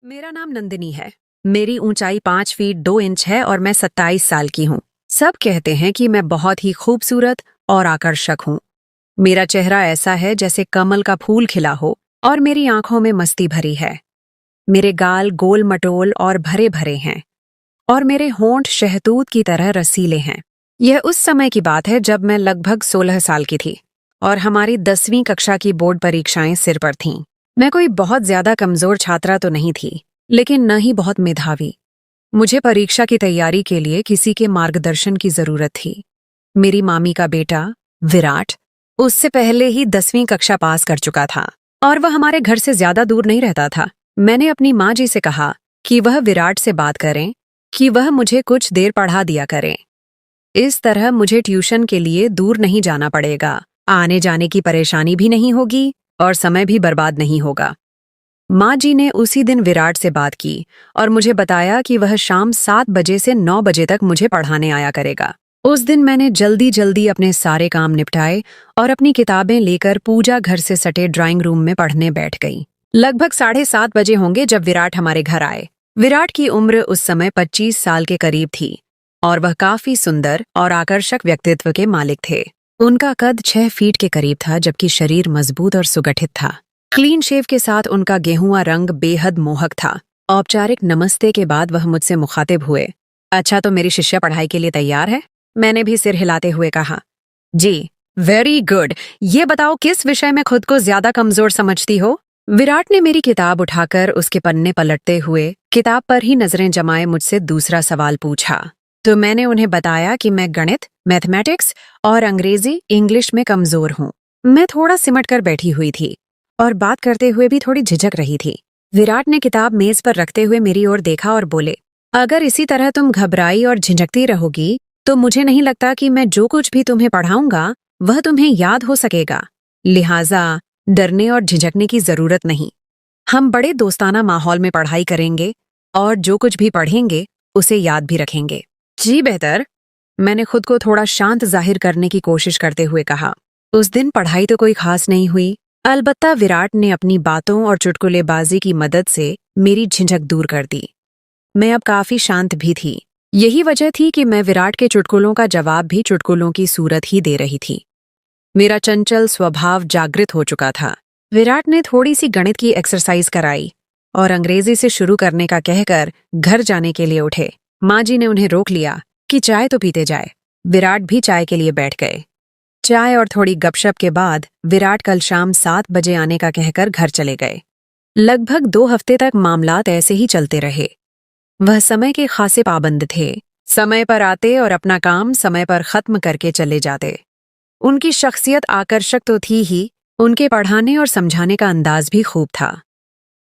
मेरा नाम नंदिनी है। मेरी ऊंचाई 5 फीट 2 इंच है और मैं 27 साल की हूँ। सब कहते हैं कि मैं बहुत ही खूबसूरत और आकर्षक हूँ। मेरा चेहरा ऐसा है जैसे कमल का फूल खिला हो और मेरी आंखों में मस्ती भरी है। मेरे गाल गोल मटोल और भरे भरे हैं और मेरे होंठ शहतूत की तरह रसीले हैं। यह उस समय की बात है जब मैं लगभग 16 साल की थी और हमारी 10वीं कक्षा की बोर्ड परीक्षाएं सिर पर थीं। मैं कोई बहुत ज्यादा कमजोर छात्रा तो नहीं थी, लेकिन न ही बहुत मेधावी। मुझे परीक्षा की तैयारी के लिए किसी के मार्गदर्शन की जरूरत थी। मेरी मामी का बेटा विराट उससे पहले ही 10वीं कक्षा पास कर चुका था और वह हमारे घर से ज्यादा दूर नहीं रहता था। मैंने अपनी माँ जी से कहा कि वह विराट से बात करें कि वह मुझे कुछ देर पढ़ा दिया करें। इस तरह मुझे ट्यूशन के लिए दूर नहीं जाना पड़ेगा, आने जाने की परेशानी भी नहीं होगी और समय भी बर्बाद नहीं होगा। माँ जी ने उसी दिन विराट से बात की और मुझे बताया कि वह शाम 7 बजे से 9 बजे तक मुझे पढ़ाने आया करेगा। उस दिन मैंने जल्दी जल्दी अपने सारे काम निपटाए और अपनी किताबें लेकर पूजा घर से सटे ड्राइंग रूम में पढ़ने बैठ गई। लगभग 7:30 बजे होंगे जब विराट हमारे घर आए। विराट की उम्र उस समय 25 साल के करीब थी और वह काफी सुंदर और आकर्षक व्यक्तित्व के मालिक थे। उनका कद 6 फीट के करीब था, जबकि शरीर मजबूत और सुगठित था। क्लीन शेव के साथ उनका गेहुआ रंग बेहद मोहक था। औपचारिक नमस्ते के बाद वह मुझसे मुखातिब हुए। अच्छा, तो मेरी शिष्या पढ़ाई के लिए तैयार है? मैंने भी सिर हिलाते हुए कहा, जी। Very good. ये बताओ, किस विषय में खुद को ज्यादा कमजोर समझती हो? विराट ने मेरी किताब उठाकर उसके पन्ने पलटते हुए किताब पर ही नजरें जमाए मुझसे दूसरा सवाल पूछा। तो मैंने उन्हें बताया कि मैं गणित, मैथमेटिक्स और अंग्रेजी इंग्लिश में कमजोर हूँ। मैं थोड़ा सिमट कर बैठी हुई थी और बात करते हुए भी थोड़ी झिझक रही थी। विराट ने किताब मेज पर रखते हुए मेरी ओर देखा और बोले, अगर इसी तरह तुम घबराई और झिझकती रहोगी तो मुझे नहीं लगता कि मैं जो कुछ भी तुम्हें पढ़ाऊंगा वह तुम्हें याद हो सकेगा। लिहाजा डरने और झिझकने की जरूरत नहीं। हम बड़े दोस्ताना माहौल में पढ़ाई करेंगे और जो कुछ भी पढ़ेंगे उसे याद भी रखेंगे। जी बेहतर। मैंने खुद को थोड़ा शांत जाहिर करने की कोशिश करते हुए कहा। उस दिन पढ़ाई तो कोई खास नहीं हुई, अलबत्ता विराट ने अपनी बातों और चुटकुलेबाजी की मदद से मेरी झिझक दूर कर दी। मैं अब काफी शांत भी थी। यही वजह थी कि मैं विराट के चुटकुलों का जवाब भी चुटकुलों की सूरत ही दे रही थी। मेरा चंचल स्वभाव जागृत हो चुका था। विराट ने थोड़ी सी गणित की एक्सरसाइज कराई और अंग्रेजी से शुरू करने का कहकर घर जाने के लिए उठे। माँ जी ने उन्हें रोक लिया कि चाय तो पीते जाए। विराट भी चाय के लिए बैठ गए। चाय और थोड़ी गपशप के बाद विराट कल शाम 7 बजे आने का कहकर घर चले गए। लगभग 2 हफ्ते तक मामलात ऐसे ही चलते रहे। वह समय के खासे पाबंद थे, समय पर आते और अपना काम समय पर खत्म करके चले जाते। उनकी शख्सियत आकर्षक तो थी ही, उनके पढ़ाने और समझाने का अंदाज भी खूब था।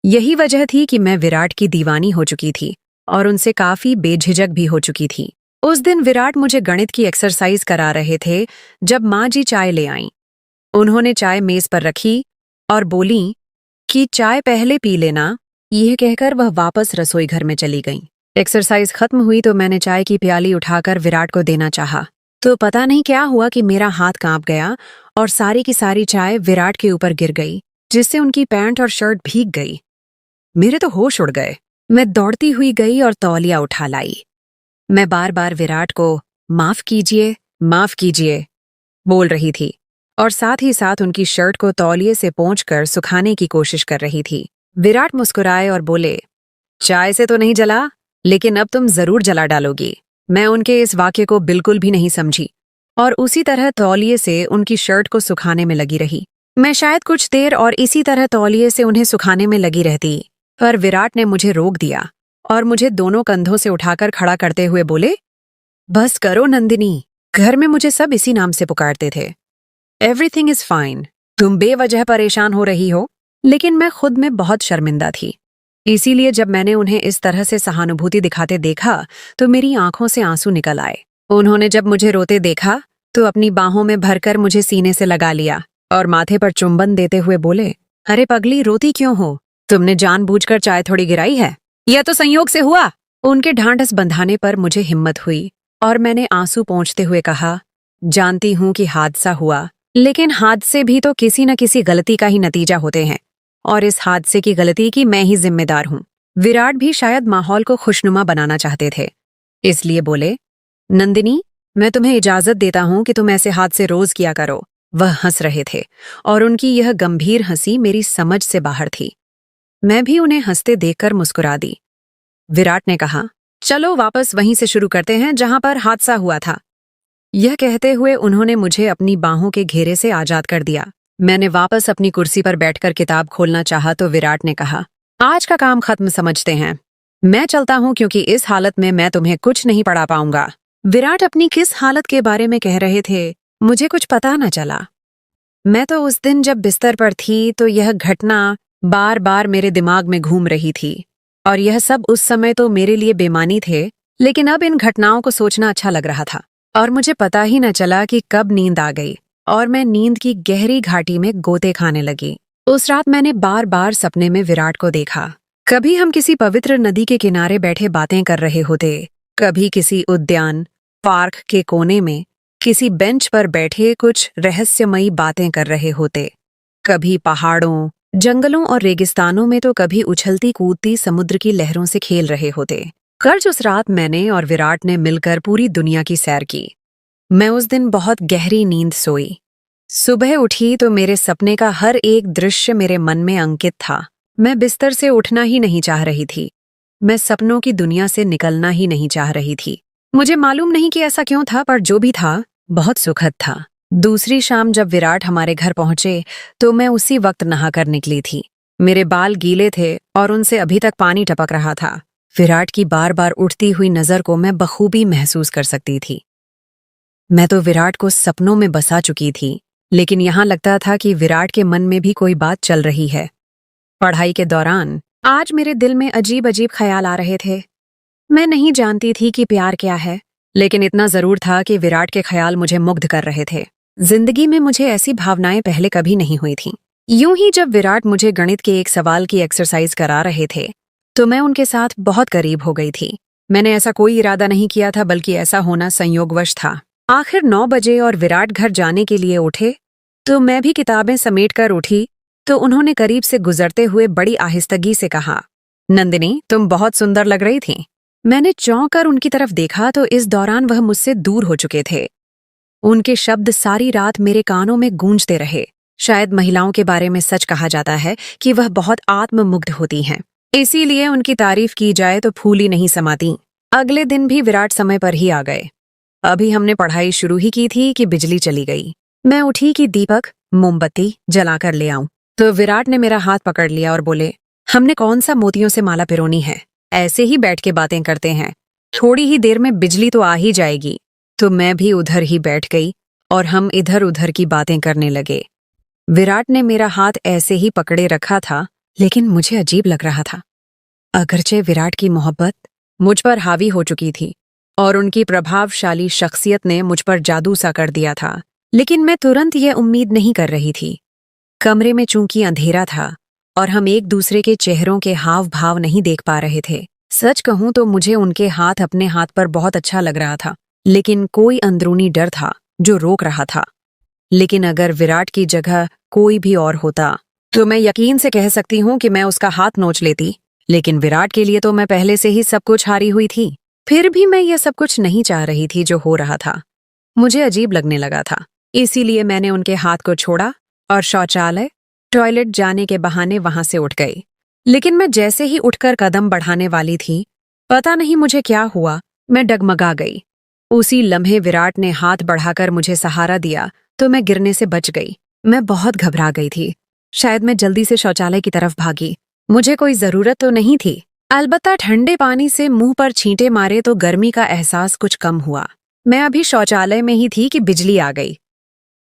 यही वजह थी कि मैं विराट की दीवानी हो चुकी थी और उनसे काफी बेझिझक भी हो चुकी थी। उस दिन विराट मुझे गणित की एक्सरसाइज करा रहे थे जब माँ जी चाय ले आईं। उन्होंने चाय मेज पर रखी और बोली कि चाय पहले पी लेना। यह कहकर वह वापस रसोई घर में चली गईं। एक्सरसाइज खत्म हुई तो मैंने चाय की प्याली उठाकर विराट को देना चाहा, तो पता नहीं क्या हुआ कि मेरा हाथ कांप गया और सारी की सारी चाय विराट के ऊपर गिर गई, जिससे उनकी पैंट और शर्ट भीग गई। मेरे तो होश उड़ गए। मैं दौड़ती हुई गई और तौलिया उठा लाई। मैं बार बार विराट को माफ कीजिए बोल रही थी और साथ ही साथ उनकी शर्ट को तौलिए से पोंछकर सुखाने की कोशिश कर रही थी। विराट मुस्कुराए और बोले, चाय से तो नहीं जला, लेकिन अब तुम जरूर जला डालोगी। मैं उनके इस वाक्य को बिल्कुल भी नहीं समझी और उसी तरह तौलिए से उनकी शर्ट को सुखाने में लगी रही। मैं शायद कुछ देर और इसी तरह तौलिए से उन्हें सुखाने में लगी रहती, पर विराट ने मुझे रोक दिया और मुझे दोनों कंधों से उठाकर खड़ा करते हुए बोले, बस करो नंदिनी। घर में मुझे सब इसी नाम से पुकारते थे। Everything is fine. तुम बेवजह परेशान हो रही हो। लेकिन मैं खुद में बहुत शर्मिंदा थी। इसीलिए जब मैंने उन्हें इस तरह से सहानुभूति दिखाते देखा तो मेरी आंखों से आंसू निकल आए। उन्होंने जब मुझे रोते देखा तो अपनी बाहों में भरकर मुझे सीने से लगा लिया और माथे पर चुंबन देते हुए बोले, अरे पगली, रोती क्यों हो? तुमने जानबूझकर चाय थोड़ी गिराई है, यह तो संयोग से हुआ। उनके ढांढस बंधाने पर मुझे हिम्मत हुई और मैंने आंसू पोंछते हुए कहा, जानती हूं कि हादसा हुआ, लेकिन हादसे भी तो किसी न किसी गलती का ही नतीजा होते हैं और इस हादसे की गलती की मैं ही जिम्मेदार हूं। विराट भी शायद माहौल को खुशनुमा बनाना चाहते थे, इसलिए बोले, नंदिनी, मैं तुम्हें इजाजत देता हूं कि तुम ऐसे हाथ से रोज किया करो। वह हंस रहे थे और उनकी यह गंभीर हंसी मेरी समझ से बाहर थी। मैं भी उन्हें हंसते देखकर मुस्कुरा दी। विराट ने कहा, चलो वापस वहीं से शुरू करते हैं जहां पर हादसा हुआ था। यह कहते हुए उन्होंने मुझे अपनी बाहों के घेरे से आजाद कर दिया। मैंने वापस अपनी कुर्सी पर बैठकर किताब खोलना चाहा तो विराट ने कहा, आज का काम खत्म समझते हैं, मैं चलता हूं क्योंकि इस हालत में मैं तुम्हें कुछ नहीं पढ़ा पाऊंगा। विराट अपनी किस हालत के बारे में कह रहे थे, मुझे कुछ पता न चला। मैं तो उस दिन जब बिस्तर पर थी तो यह घटना बार बार मेरे दिमाग में घूम रही थी और यह सब उस समय तो मेरे लिए बेमानी थे, लेकिन अब इन घटनाओं को सोचना अच्छा लग रहा था और मुझे पता ही न चला कि कब नींद आ गई और मैं नींद की गहरी घाटी में गोते खाने लगी। उस रात मैंने बार बार सपने में विराट को देखा। कभी हम किसी पवित्र नदी के किनारे बैठे बातें कर रहे होते, कभी किसी उद्यान पार्क के कोने में किसी बेंच पर बैठे कुछ रहस्यमयी बातें कर रहे होते, कभी पहाड़ों, जंगलों और रेगिस्तानों में तो कभी उछलती कूदती समुद्र की लहरों से खेल रहे होते। कर्ज उस रात मैंने और विराट ने मिलकर पूरी दुनिया की सैर की। मैं उस दिन बहुत गहरी नींद सोई। सुबह उठी तो मेरे सपने का हर एक दृश्य मेरे मन में अंकित था। मैं बिस्तर से उठना ही नहीं चाह रही थी। मैं सपनों की दुनिया से निकलना ही नहीं चाह रही थी। मुझे मालूम नहीं कि ऐसा क्यों था, पर जो भी था बहुत सुखद था। दूसरी शाम जब विराट हमारे घर पहुंचे तो मैं उसी वक्त नहाकर निकली थी। मेरे बाल गीले थे और उनसे अभी तक पानी टपक रहा था। विराट की बार बार उठती हुई नजर को मैं बखूबी महसूस कर सकती थी। मैं तो विराट को सपनों में बसा चुकी थी, लेकिन यहाँ लगता था कि विराट के मन में भी कोई बात चल रही है। पढ़ाई के दौरान आज मेरे दिल में अजीब अजीब ख्याल आ रहे थे। मैं नहीं जानती थी कि प्यार क्या है, लेकिन इतना जरूर था कि विराट के ख्याल मुझे मुग्ध कर रहे थे। जिंदगी में मुझे ऐसी भावनाएं पहले कभी नहीं हुई थीं। यूं ही जब विराट मुझे गणित के एक सवाल की एक्सरसाइज करा रहे थे तो मैं उनके साथ बहुत करीब हो गई थी। मैंने ऐसा कोई इरादा नहीं किया था, बल्कि ऐसा होना संयोगवश था। आखिर 9 बजे और विराट घर जाने के लिए उठे तो मैं भी किताबें समेट कर उठी तो उन्होंने करीब से गुजरते हुए बड़ी आहिस्तगी से कहा, नंदिनी, तुम बहुत सुंदर लग रही थी। मैंने चौंक कर उनकी तरफ देखा तो इस दौरान वह मुझसे दूर हो चुके थे। उनके शब्द सारी रात मेरे कानों में गूंजते रहे। शायद महिलाओं के बारे में सच कहा जाता है कि वह बहुत आत्ममुग्ध होती हैं, इसीलिए उनकी तारीफ की जाए तो फूल ही नहीं समाती। अगले दिन भी विराट समय पर ही आ गए। अभी हमने पढ़ाई शुरू ही की थी कि बिजली चली गई। मैं उठी कि दीपक, मोमबत्ती जलाकर ले आऊं, तो विराट ने मेरा हाथ पकड़ लिया और बोले, हमने कौन सा मोतियों से माला पिरोनी है, ऐसे ही बैठ के बातें करते हैं, थोड़ी ही देर में बिजली तो आ ही जाएगी। तो मैं भी उधर ही बैठ गई और हम इधर उधर की बातें करने लगे। विराट ने मेरा हाथ ऐसे ही पकड़े रखा था, लेकिन मुझे अजीब लग रहा था। अगरचे विराट की मोहब्बत मुझ पर हावी हो चुकी थी और उनकी प्रभावशाली शख्सियत ने मुझ पर जादू सा कर दिया था, लेकिन मैं तुरंत यह उम्मीद नहीं कर रही थी। कमरे में चूंकि अंधेरा था और हम एक दूसरे के चेहरों के हाव भाव नहीं देख पा रहे थे। सच कहूं तो मुझे उनके हाथ अपने हाथ पर बहुत अच्छा लग रहा था, लेकिन कोई अंदरूनी डर था जो रोक रहा था। लेकिन अगर विराट की जगह कोई भी और होता तो मैं यकीन से कह सकती हूँ कि मैं उसका हाथ नोच लेती, लेकिन विराट के लिए तो मैं पहले से ही सब कुछ हारी हुई थी। फिर भी मैं यह सब कुछ नहीं चाह रही थी जो हो रहा था। मुझे अजीब लगने लगा था, इसीलिए मैंने उनके हाथ को छोड़ा और शौचालय, टॉयलेट जाने के बहाने वहां से उठ गई। लेकिन मैं जैसे ही उठकर कदम बढ़ाने वाली थी, पता नहीं मुझे क्या हुआ, मैं डगमगा गई। उसी लम्हे विराट ने हाथ बढ़ाकर मुझे सहारा दिया तो मैं गिरने से बच गई। मैं बहुत घबरा गई थी। शायद मैं जल्दी से शौचालय की तरफ भागी। मुझे कोई जरूरत तो नहीं थी, अलबत्ता ठंडे पानी से मुंह पर छींटे मारे तो गर्मी का एहसास कुछ कम हुआ। मैं अभी शौचालय में ही थी कि बिजली आ गई।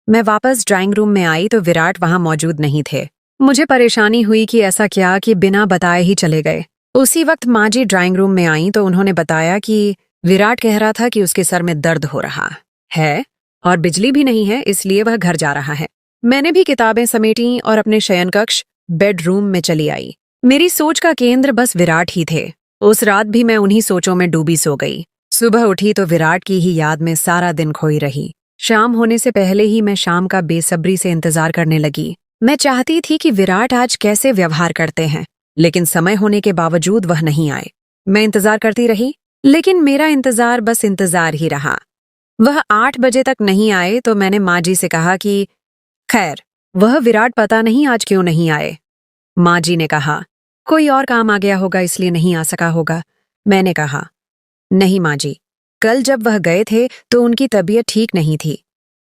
मैं वापस ड्राइंग रूम में आई तो विराट वहां मौजूद नहीं थे। मुझे परेशानी हुई कि ऐसा क्या कि बिना बताए ही चले गए। उसी वक्त माँ जी ड्राइंग रूम में आई तो उन्होंने बताया कि विराट कह रहा था कि उसके सर में दर्द हो रहा है और बिजली भी नहीं है, इसलिए वह घर जा रहा है। मैंने भी किताबें समेटी और अपने शयन कक्ष बेडरूम में चली आई। मेरी सोच का केंद्र बस विराट ही थे। उस रात भी मैं उन्हीं सोचों में डूबी सो गई। सुबह उठी तो विराट की ही याद में सारा दिन खोई रही। शाम होने से पहले ही मैं शाम का बेसब्री से इंतजार करने लगी। मैं चाहती थी कि विराट आज कैसे व्यवहार करते हैं। लेकिन समय होने के बावजूद वह नहीं आए। मैं इंतजार करती रही, लेकिन मेरा इंतजार बस इंतजार ही रहा। वह 8 बजे तक नहीं आए तो मैंने माँ जी से कहा कि खैर, वह विराट पता नहीं आज क्यों नहीं आए। माँ जी ने कहा, कोई और काम आ गया होगा इसलिए नहीं आ सका होगा। मैंने कहा, नहीं माँ जी, कल जब वह गए थे तो उनकी तबीयत ठीक नहीं थी।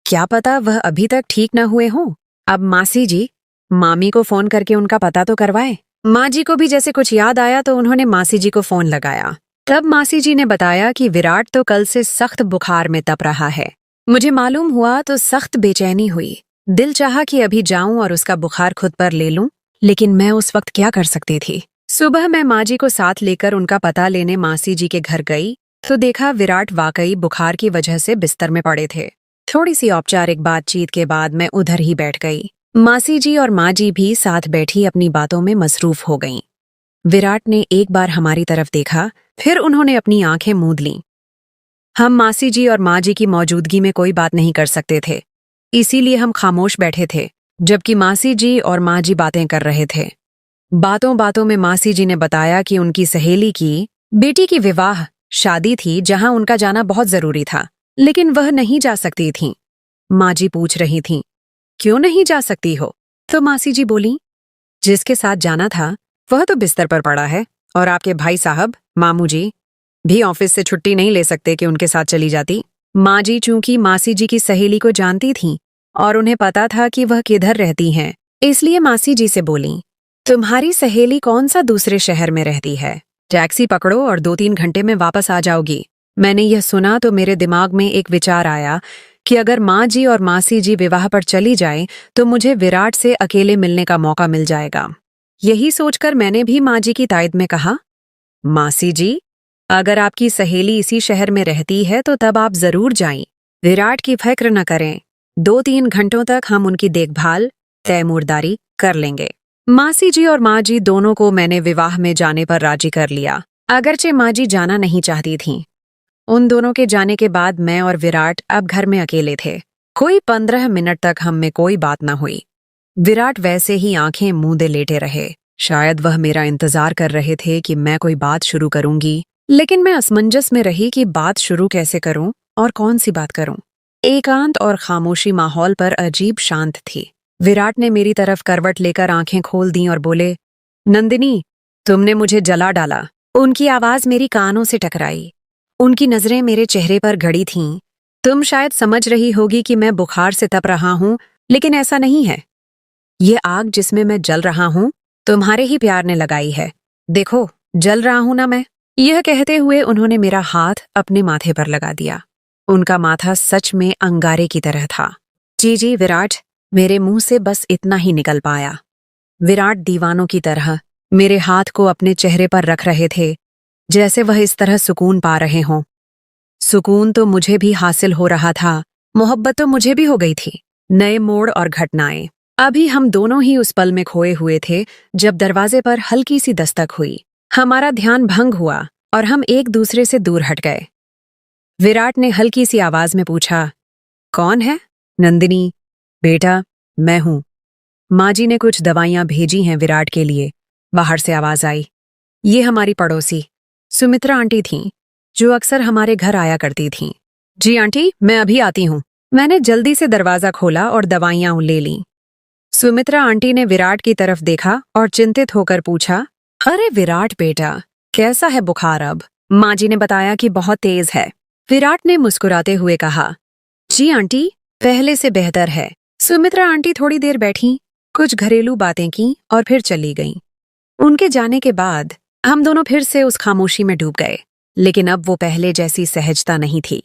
क्या पता वह अभी तक ठीक न हुए हों। अब मासी जी, मामी को फोन करके उनका पता तो करवाए। माँ जी को भी जैसे कुछ याद आया तो उन्होंने मासी जी को फोन लगाया। तब मासी जी ने बताया कि विराट तो कल से सख्त बुखार में तप रहा है। मुझे मालूम हुआ तो सख्त बेचैनी हुई। दिल चाहा कि अभी जाऊं और उसका बुखार खुद पर ले लूं, लेकिन मैं उस वक्त क्या कर सकती थी। सुबह मैं माँ जी को साथ लेकर उनका पता लेने मासी जी के घर गई तो देखा विराट वाकई बुखार की वजह से बिस्तर में पड़े थे। थोड़ी सी औपचारिक बातचीत के बाद मैं उधर ही बैठ गई। मासी जी और माँ जी भी साथ बैठी अपनी बातों में मसरूफ हो गईं। विराट ने एक बार हमारी तरफ देखा, फिर उन्होंने अपनी आंखें मूंद लीं। हम मासी जी और माँ जी की मौजूदगी में कोई बात नहीं कर सकते थे, इसीलिए हम खामोश बैठे थे, जबकि मासी जी और माँ जी बातें कर रहे थे। बातों बातों में मासी जी ने बताया कि उनकी सहेली की बेटी की विवाह शादी थी जहां उनका जाना बहुत जरूरी था, लेकिन वह नहीं जा सकती थीं। माँ जी पूछ रही थीं, क्यों नहीं जा सकती हो? तो मासी जी बोली, जिसके साथ जाना था वह तो बिस्तर पर पड़ा है और आपके भाई साहब, मामू जी भी ऑफिस से छुट्टी नहीं ले सकते कि उनके साथ चली जाती। माँ जी चूंकि मासी जी की सहेली को जानती थीं और उन्हें पता था कि वह किधर रहती हैं, इसलिए मासी जी से बोली, तुम्हारी सहेली कौन सा दूसरे शहर में रहती है, टैक्सी पकड़ो और 2-3 घंटे में वापस आ जाओगी। मैंने यह सुना तो मेरे दिमाग में एक विचार आया कि अगर माँ जी और मासी जी विवाह पर चली जाएं तो मुझे विराट से अकेले मिलने का मौका मिल जाएगा। यही सोचकर मैंने भी माँ जी की तायद में कहा, मासी जी, अगर आपकी सहेली इसी शहर में रहती है तो तब आप जरूर जाएं। विराट की फिक्र न करें, 2-3 घंटों तक हम उनकी देखभाल तैमूरदारी कर लेंगे। मासी जी और माँ जी दोनों को मैंने विवाह में जाने पर राजी कर लिया, अगरचे माँ जी जाना नहीं चाहती थीं। उन दोनों के जाने के बाद मैं और विराट अब घर में अकेले थे। कोई 15 मिनट तक हम में कोई बात न हुई। विराट वैसे ही आंखें मूंदे लेटे रहे। शायद वह मेरा इंतजार कर रहे थे कि मैं कोई बात शुरू करूंगी, लेकिन मैं असमंजस में रही कि बात शुरू कैसे करूं और कौन सी बात करूं। एकांत और खामोशी माहौल पर अजीब शांत थी। विराट ने मेरी तरफ करवट लेकर आंखें खोल दी और बोले, नंदिनी, तुमने मुझे जला डाला। उनकी आवाज मेरी कानों से टकराई। उनकी नजरें मेरे चेहरे पर गड़ी थीं। तुम शायद समझ रही होगी कि मैं बुखार से तप रहा हूं, लेकिन ऐसा नहीं है। ये आग जिसमें मैं जल रहा हूं, तुम्हारे ही प्यार ने लगाई है। देखो, जल रहा हूं ना मैं। यह कहते हुए उन्होंने मेरा हाथ अपने माथे पर लगा दिया। उनका माथा सच में अंगारे की तरह था। जी विराट, मेरे मुंह से बस इतना ही निकल पाया। विराट दीवानों की तरह मेरे हाथ को अपने चेहरे पर रख रहे थे, जैसे वह इस तरह सुकून पा रहे हों। सुकून तो मुझे भी हासिल हो रहा था, मोहब्बत तो मुझे भी हो गई थी। नए मोड़ और घटनाएं। अभी हम दोनों ही उस पल में खोए हुए थे जब दरवाजे पर हल्की सी दस्तक हुई। हमारा ध्यान भंग हुआ और हम एक दूसरे से दूर हट गए। विराट ने हल्की सी आवाज में पूछा, कौन है? नंदिनी, बेटा, मैं हूं। माँ जी ने कुछ दवाइयां भेजी हैं विराट के लिए। बाहर से आवाज आई। ये हमारी पड़ोसी सुमित्रा आंटी थीं, जो अक्सर हमारे घर आया करती थीं। जी आंटी, मैं अभी आती हूँ। मैंने जल्दी से दरवाजा खोला और दवाइयां ले लीं। सुमित्रा आंटी ने विराट की तरफ देखा और चिंतित होकर पूछा, अरे विराट बेटा, कैसा है बुखार अब? माँ जी ने बताया कि बहुत तेज है। विराट ने मुस्कुराते हुए कहा, जी आंटी, पहले से बेहतर है। सुमित्रा आंटी थोड़ी देर बैठी, कुछ घरेलू बातें की और फिर चली गईं। उनके जाने के बाद हम दोनों फिर से उस खामोशी में डूब गए, लेकिन अब वो पहले जैसी सहजता नहीं थी।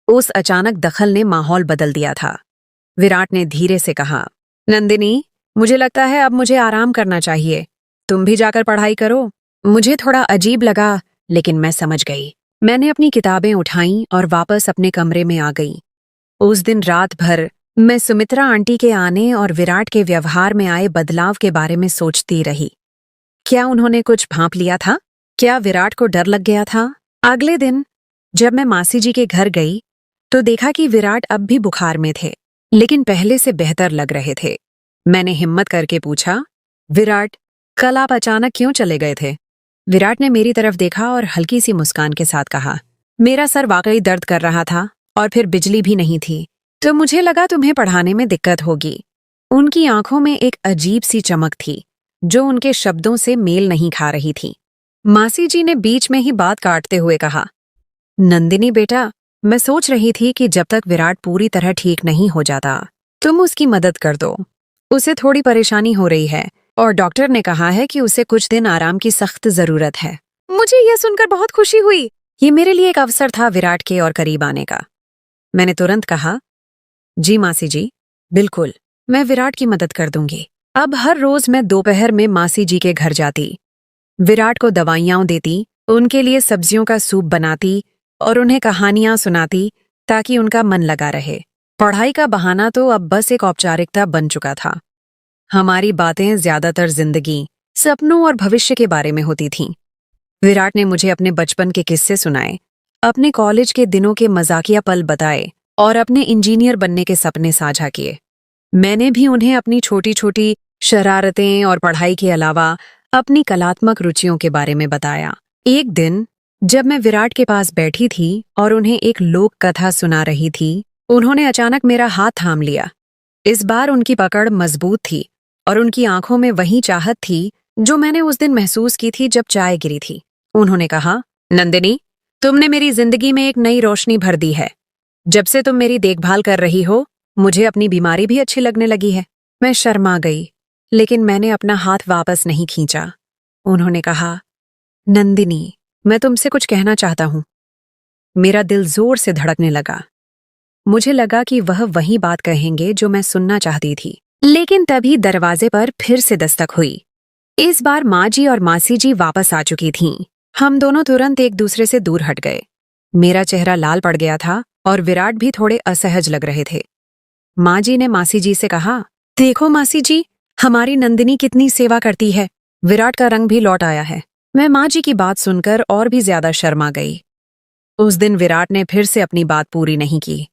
उस अचानक दखल ने माहौल बदल दिया था। विराट ने धीरे से कहा, नंदिनी, मुझे लगता है अब मुझे आराम करना चाहिए। तुम भी जाकर पढ़ाई करो। मुझे थोड़ा अजीब लगा, लेकिन मैं समझ गई। मैंने अपनी किताबें उठाईं और वापस अपने कमरे में आ गई। उस दिन रात भर मैं सुमित्रा आंटी के आने और विराट के व्यवहार में आए बदलाव के बारे में सोचती रही। क्या उन्होंने कुछ भांप लिया था? क्या विराट को डर लग गया था? अगले दिन जब मैं मासी जी के घर गई तो देखा कि विराट अब भी बुखार में थे, लेकिन पहले से बेहतर लग रहे थे। मैंने हिम्मत करके पूछा, विराट, कल आप अचानक क्यों चले गए थे? विराट ने मेरी तरफ देखा और हल्की सी मुस्कान के साथ कहा, मेरा सर वाकई दर्द कर रहा था और फिर बिजली भी नहीं थी, तो मुझे लगा तुम्हें पढ़ाने में दिक्कत होगी। उनकी आंखों में एक अजीब सी चमक थी जो उनके शब्दों से मेल नहीं खा रही थी। मासी जी ने बीच में ही बात काटते हुए कहा, नंदिनी बेटा, मैं सोच रही थी कि जब तक विराट पूरी तरह ठीक नहीं हो जाता तुम उसकी मदद कर दो। उसे थोड़ी परेशानी हो रही है और डॉक्टर ने कहा है कि उसे कुछ दिन आराम की सख्त जरूरत है। मुझे यह सुनकर बहुत खुशी हुई। ये मेरे लिए एक अवसर था विराट के और करीब आने का। मैंने तुरंत कहा, जी मासी जी, बिल्कुल, मैं विराट की मदद कर दूंगी। अब हर रोज मैं दोपहर में मासी जी के घर जाती, विराट को दवाइयां देती, उनके लिए सब्जियों का सूप बनाती और उन्हें कहानियां सुनाती ताकि उनका मन लगा रहे। पढ़ाई का बहाना तो अब बस एक औपचारिकता बन चुका था। हमारी बातें ज्यादातर जिंदगी, सपनों और भविष्य के बारे में होती थीं। विराट ने मुझे अपने बचपन के किस्से सुनाए, अपने कॉलेज के दिनों के मजाकिया पल बताए और अपने इंजीनियर बनने के सपने साझा किए। मैंने भी उन्हें अपनी छोटी छोटी शरारतें और पढ़ाई के अलावा अपनी कलात्मक रुचियों के बारे में बताया। एक दिन जब मैं विराट के पास बैठी थी और उन्हें एक लोक कथा सुना रही थी, उन्होंने अचानक मेरा हाथ थाम लिया। इस बार उनकी पकड़ मजबूत थी और उनकी आंखों में वही चाहत थी जो मैंने उस दिन महसूस की थी जब चाय गिरी थी। उन्होंने कहा, नंदिनी, तुमने मेरी जिंदगी में एक नई रोशनी भर दी है। जब से तुम मेरी देखभाल कर रही हो, मुझे अपनी बीमारी भी अच्छी लगने लगी है। मैं शर्मा गई, लेकिन मैंने अपना हाथ वापस नहीं खींचा। उन्होंने कहा, नंदिनी, मैं तुमसे कुछ कहना चाहता हूं। मेरा दिल जोर से धड़कने लगा। मुझे लगा कि वह वही बात कहेंगे जो मैं सुनना चाहती थी, लेकिन तभी दरवाजे पर फिर से दस्तक हुई। इस बार माँ जी और मासी जी वापस आ चुकी थीं। हम दोनों तुरंत एक दूसरे से दूर हट गए। मेरा चेहरा लाल पड़ गया था और विराट भी थोड़े असहज लग रहे थे। माँ जी ने मासी जी से कहा, देखो मासी जी, हमारी नंदिनी कितनी सेवा करती है। विराट का रंग भी लौट आया है। मैं माँ जी की बात सुनकर और भी ज्यादा शर्मा गई। उस दिन विराट ने फिर से अपनी बात पूरी नहीं की,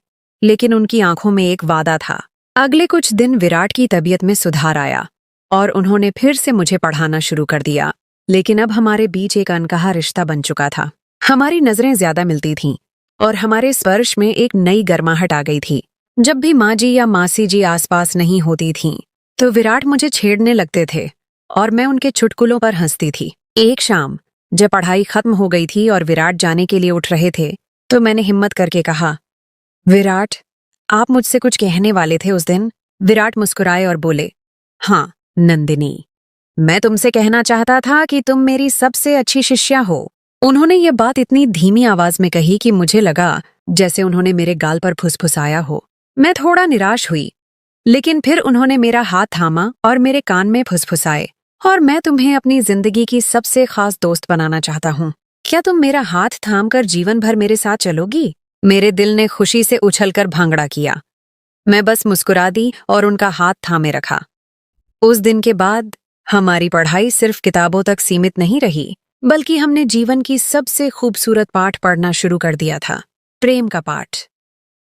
लेकिन उनकी आंखों में एक वादा था। अगले कुछ दिन विराट की तबीयत में सुधार आया और उन्होंने फिर से मुझे पढ़ाना शुरू कर दिया। लेकिन अब हमारे बीच एक अनकहा रिश्ता बन चुका था। हमारी नजरें ज्यादा मिलती थीं और हमारे स्पर्श में एक नई गर्माहट आ गई थी। जब भी माँ जी या मासी जी आसपास नहीं होती थीं, तो विराट मुझे छेड़ने लगते थे और मैं उनके चुटकुलों पर हंसती थी। एक शाम जब पढ़ाई खत्म हो गई थी और विराट जाने के लिए उठ रहे थे, तो मैंने हिम्मत करके कहा, विराट, आप मुझसे कुछ कहने वाले थे उस दिन। विराट मुस्कुराए और बोले, हाँ नंदिनी, मैं तुमसे कहना चाहता था कि तुम मेरी सबसे अच्छी शिष्या हो। उन्होंने ये बात इतनी धीमी आवाज में कही कि मुझे लगा जैसे उन्होंने मेरे गाल पर फुसफुसाया हो। मैं थोड़ा निराश हुई, लेकिन फिर उन्होंने मेरा हाथ थामा और मेरे कान में फुसफुसाए, और मैं तुम्हें अपनी जिंदगी की सबसे खास दोस्त बनाना चाहता हूँ। क्या तुम मेरा हाथ थामकर जीवन भर मेरे साथ चलोगी? मेरे दिल ने खुशी से उछलकर भांगड़ा किया। मैं बस मुस्कुरा दी और उनका हाथ थामे रखा। उस दिन के बाद हमारी पढ़ाई सिर्फ किताबों तक सीमित नहीं रही, बल्कि हमने जीवन की सबसे खूबसूरत पाठ पढ़ना शुरू कर दिया था, प्रेम का पाठ।